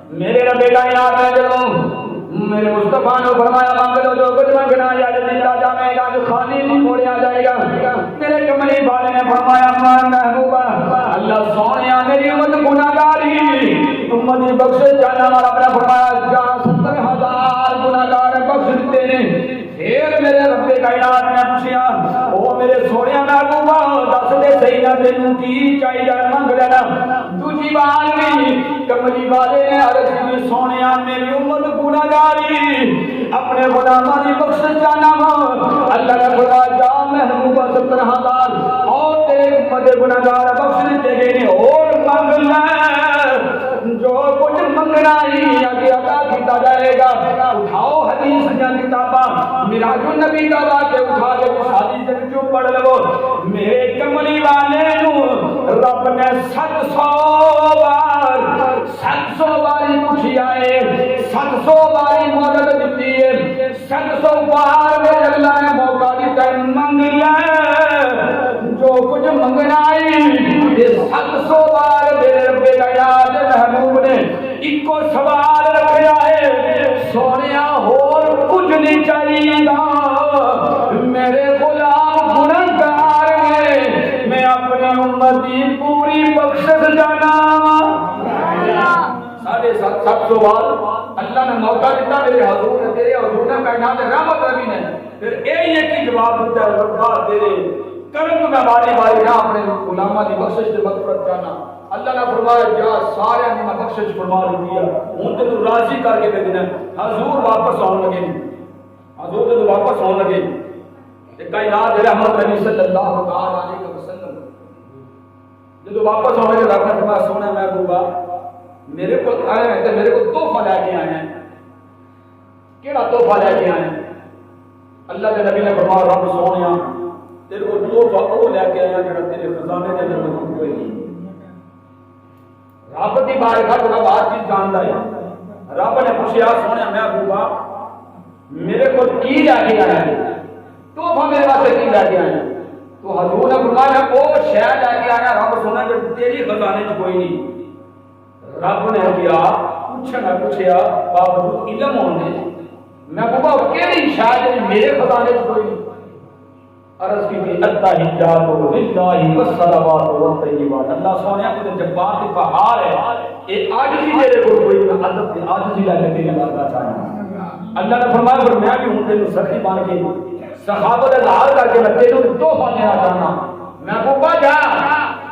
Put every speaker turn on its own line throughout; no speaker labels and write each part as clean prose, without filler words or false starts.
میرے رب کائنات نے جو میرے مصطفیٰ نے فرمایا مانگ لو جو کچھ مانگنا یا زندہ جامے گا جو خالی نہیں موڑیا جائے گا. میرے کملی والے نے فرمایا محبوبہ اللہ سونیا میری امت گناہگاری امت بخش جانا والا اپنا فرمایا جا 70,000 گناہگار بخش دیتے ہیں. پھر میرے رب کائنات نے پوچھا او میرے سونیا محبوبہ دس دے صحیح نہ تینوں کی چاہیے منگ لینا. دوسری بار بھی کملی والے نے عرض کی سونیا میری امت گناہگاری اپنے غلاماں دی بخش جانا اللہ نے فرمایا جا محبوبہ 70,000 اور تیرے امت گناہگار بخش دیتے گئے اور مانگ لے جو کچھ منگنا ہی آگے عطا کیتا جائے گا. اٹھاؤ حدیث یا کتاباں میراج النبی کا واقعہ اٹھا کے حدیث وچوں پڑھ لو. میرے کملی والے نو رب نے 700 بار پوچھی آئے 700 بار مدد دیتی ہے 700 بار میرے اللہ نے موقع دیتا ہے منگ لے جو کچھ منگنا ہے 700 بار میرے رب کائنات محبوب نے ایک کو سوال رکھا ہے سونیا اور کچھ نہیں چاہیے گا میرے غلام گنہگار ہیں میں اپنی امتی پوری بخشش جانا. 750 بار اللہ نے موقع دیتا میرے حضور نے تیرے حضور نے کائنات رحمت ربی نے پھر ایک ہی جواب دیتا ہے ربا تیرے کرم میں باری باری نہ اپنے غلاماں دی بخشش تے مغفرت کرنا. اللہ نے فرمایا جا سارے نے بخشش فرما دیا ہوں تے تو راضی کر کے بھیجنا. حضور واپس آن لگے حضور تے واپس آن لگے تے کائنات رحمت نبی صلی اللہ علیہ وسلم جب واپس آنے کے رب نے فرمایا سونا محبوبہ میرے کو آئے ہیں تے میرے کو تحفہ لے کے آئے ہیں. کیڑا تحفہ لے کے آئے ہیں؟ اللہ کے نبی نے فرمایا رب سونیا تیرے کو تحفہ وہ لے کے آیا جڑا تیرے خزانے دے اندر موجود ہوئے گی. رب دی بارگاہ تو رب ہر چیز جاندا ہے. رب نے پوچھا سونیا محبوبہ میرے کو کی لے کے آیا ہے تحفہ میرے واسطے کی لے کے آیا ہے؟ تو حضور نے فرمایا وہ شے لے کے آیا رب سونا جو تیری خزانے چ کوئی نہیں. رب نے کیا پوچھا باوجود علم ہونے میں بابا کیڑی شاید میرے خزانے چ کوئی نہیں. عرض کی التحیات للہ والصلوات والطیبات اللہ سونیا کو جبار کی بہار ہے یہ آج بھی میرے کو کوئی ادب کی آج بھی لے کے لگا چاہیے. اللہ نے فرمایا پر میں بھی ہوں تینوں سخی بن کے صحابہ کا حال کر کے میں تینوں تحفہ دینا چاہنا. میں بابا جا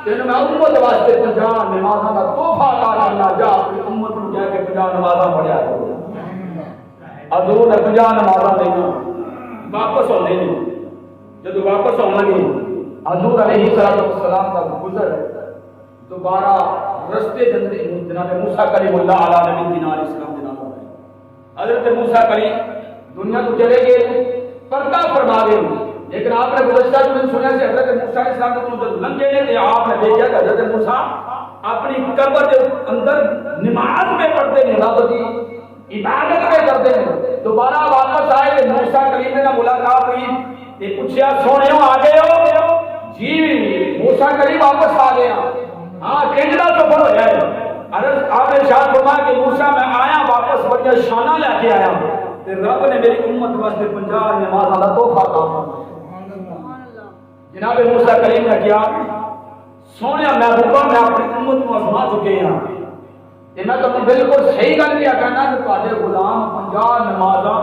تینوں میں امت واسطے 50 نمازاں کا تحفہ عطا کرنا جا اپنی امت کو کہہ کے 50 نمازاں پڑھیا کرو. حضور نے 50 نمازاں دینا واپس ہونے نہیں. جب واپس آنے لگے حضور علیہ السلام کا گزر دوبارہ رستے جناب موسیٰ کلیم اللہ علیہ نبی دینار اسلام جناب حضرت موسیٰ کلیم دنیا کو چلے گئے پردہ فرما گئے. لیکن آپ نے گزشتہ جو سنیا سے حضرت موسیٰ علیہ السلام کو جب لنگے تھے آپ نے دیکھا کہ حضرت موسیٰ اپنی قبر کے اندر نماز میں پڑھتے ہیں رب کی عبادت میں کرتے ہیں. دوبارہ واپس آئے کہ موسیٰ کلیم نے ملاقات ہوئی تے پوچھا سونے آ گئے ہو جی موسیٰ کلیم واپس آ گیا ہاں کیجلا سفر ہو جائے. عرض آپ نے ارشاد فرمایا کہ موسیٰ میں آیا واپس بڑی شانہ لے کے آیا تے رب نے میری امت واسطے 50 نماز کا تحفہ عطا. جناب موسیٰ کلیم نے کیا سونے محبوبہ میں اپنی امت کو آزما چکے ہیں تے میں تمہیں بالکل صحیح گل کیا کہنا کہ تواڈے غلام 50 نمازاں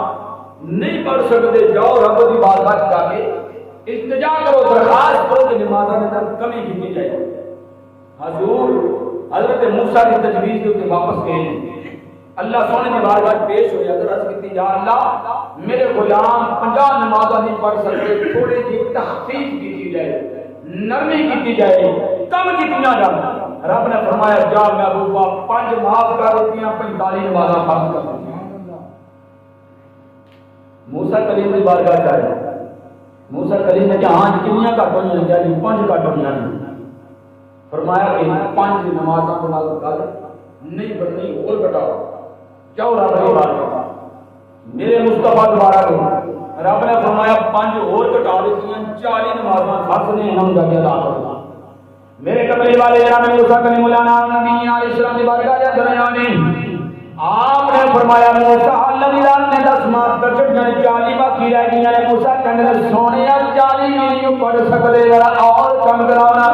نہیں پڑھ سکتے. جاؤ رب کی بارگاہ جا کے التجا کرو درخواست کرو کہ نمازاں میں کمی کی جائے. حضور حضرت موسیٰ کی تجویز کے واپس گئے اللہ سونے کی بارگاہ پیش ہوئے عرض کی یا اللہ میرے غلام 50 نمازاں نہیں پڑھ سکتے تھوڑی جی تخفیف کی جائے نرمی کی جائے کم کتنا جانا. رب نے فرمایا جا محبوبہ 5 معاف کر دیتیاں 45 نمازاں فرض کر دیتیاں. موسیٰ کلیم کی بارگاہ چاہے موسیٰ کلیم نے کہا ہاں کنیاں کٹ ہوئی ہیں جی 5 کٹ ہوئی ہیں. فرمایا کہ 5 نمازاں کو نال کر نہیں بڑھنی اور بٹاؤ جاؤ رب کی بارگاہ. میرے مصطفیٰ دوبارہ گئے رب نے فرمایا 5 اور کٹا دیتیاں 40 نمازاں فرض نے ہم جا کے ادا کرنا. میرے کملی والے جناب موسیٰ کلیم اللہ نبی علیہ السلام کی بارگاہ جا درمیانے فرمایا موسیٰ اللہ دی رات نے 10 ماہ تک چڑھنے 40 باقی رہ گئی نے موسیٰ کہنے سونے 40 نہیں پڑھ سکتے ذرا اور کم کرانا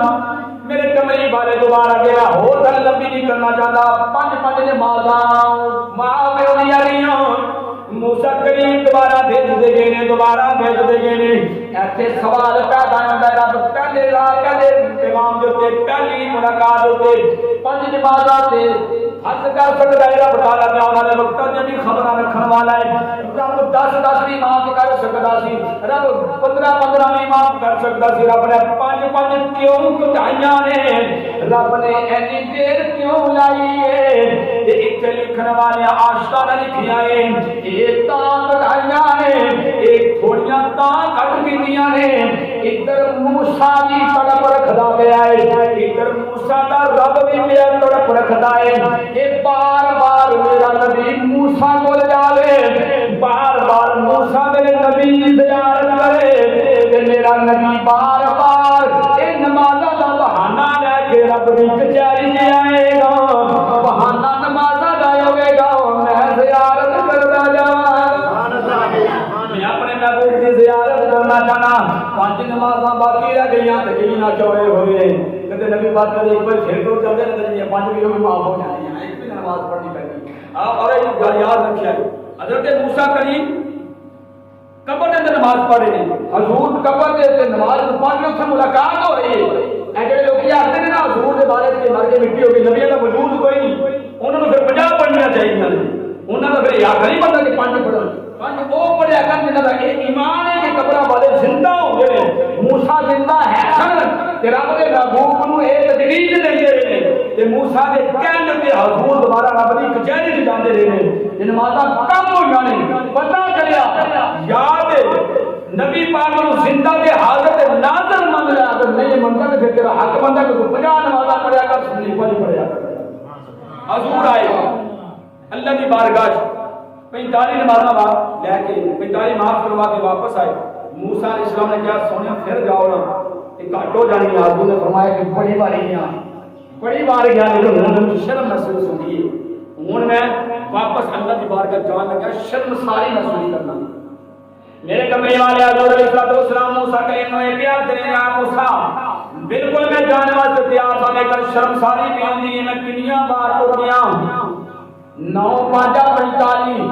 میرے کمری والے دوبارہ گیا ہو گل لمبی نہیں کرنا چاہتا 5 نمازاں ماں میں ہوئی آ رہی ہوں موسیٰ کریم دوبارہ بھیج دے گئے نے دوبارہ بھیج دے گئے نے ایسے سوال پیدا ہوتا ہے رب پہلے رات پہلے پیغام دیتے پہلی ملاقات ہوتے 5 نمازاں تے حد کر سکتا ہے رب تعالیٰ نے آنے والے وقت میں بھی خبریں رکھنے والا ہے رب 10 بھی معاف کر سکتا سی رب 15 بھی معاف کر سکتا سی رب نے 5 کیوں کٹائیاں نے رب نے ایسی دیر کیوں لائی ہے اتنے لکھنے والے آشکارا لکھیاں ہیں ایک تاں کٹائیاں نے ایک تھوڑیاں تاں کٹ کیتیاں نے ادھر موسیٰ بھی تڑپ رکھدا گیا ہے ادھر موسیٰ دا رب بھی پیا تڑپ رکھدا ہے یہ بار بار میرا نبی موسیٰ کو جاوے بار بار موسیٰ میرے نبی کی زیارت کرے کہ میرا نبی بار بار یہ نمازہ دا بہانہ لے کے رب کی کچہری میں آئے گا بہانہ نمازہ دا ہوئے گا میں زیارت کرتا جاواں میں اپنے محبوب کی زیارت کرنا چاہنا 5 نمازاں باقی رہ گئیاں تے کی نہ چوڑے ہوئے کہتے نبی پاک نے ایک بار پھر تو چلتے ہیں 5 بھی معاف ہو جاتی ہیں ایک بھی نماز پڑھنی پڑتی اور ایک گل یاد رکھیا حضرت موسیٰ کریم قبر کے اندر نماز پڑھ رہے ہیں حضور قبر کے اندر نماز پڑھ کے اس سے ملاقات ہو رہی ہے ایسے لوگ آتے ہیں نا حضور کے بارے سے مر کے مٹی ہو گئی نبی کا وجود کوئی نہیں انہوں نے پھر 50 پڑھنیاں چاہیے انہوں نے پھر یاد نہیں پڑتا کہ 5 پڑھو 5 وہ پڑھیا کر جنہاں دا یہ ایمان ہے کہ قبر والے زندہ ہو گئے موسیٰ زندہ ہے سن تے رب دے محبوب نو یہ تجویز دیندے رہے تے موسیٰ دے کہنے تے حضور دوبارہ رب دی کچہری وچ جاندے رہے جن ماتا کم ہوئیاں نے پتہ چلیا یاد نبی پاک نو زندہ دے حاضر ناظر من لیا اگر نہیں منتا تے پھر تیرا حق بندا کہ تو 50 نمازاں پڑھیا کر سنی پڑھیا کر حضور آئے اللہ کی بارگاہ 45 نمازاں لے کے 45 معاف کروا کے واپس آئے موسیٰ علیہ السلام نے کہا سونے پھر جاؤ نا ایک کاٹو جانی حضور نے فرمایا کہ بڑی بار گیا لیکن شرم محسوس ہوتی ہے ہوں میں واپس اللہ کی بارگاہ جان لگا شرم ساری محسوس کرنا میرے کمرے والے حضور علیہ السلام موسیٰ کلیم نے پیار دینے یا موسیٰ بالکل میں جانے واسطے تیار تھا لیکن شرم ساری بھی ہوندی ہے میں کنیاں بار ٹر گیا 9 5 45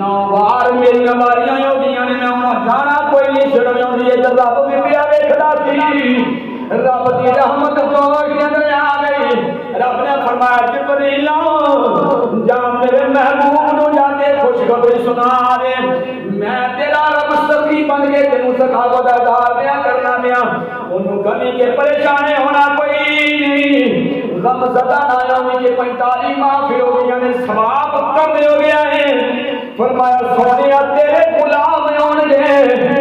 9 بار میری بیماریاں ہو گئی نے میں انہاں جانا کوئی نہیں شرم ہوندی ہے جب رب بھی پیا ویکھدا سی رب دی رحمت کوشش اندر آ گئی رب نے فرمایا جبریل جا میرے محبوب نو جا کے خوشخبری سنا دے میں تیرا رب سخی بن کے تینوں سخاوت ادا بیان کرنا پیا انہوں کمی کے پریشان ہونا کوئی نہیں غم زدہ نہ ہوئی کہ 45 معافی ہو گئی نے ثواب کم ہو گیا ہے فرمایا سونیا تیرے غلام ہون گے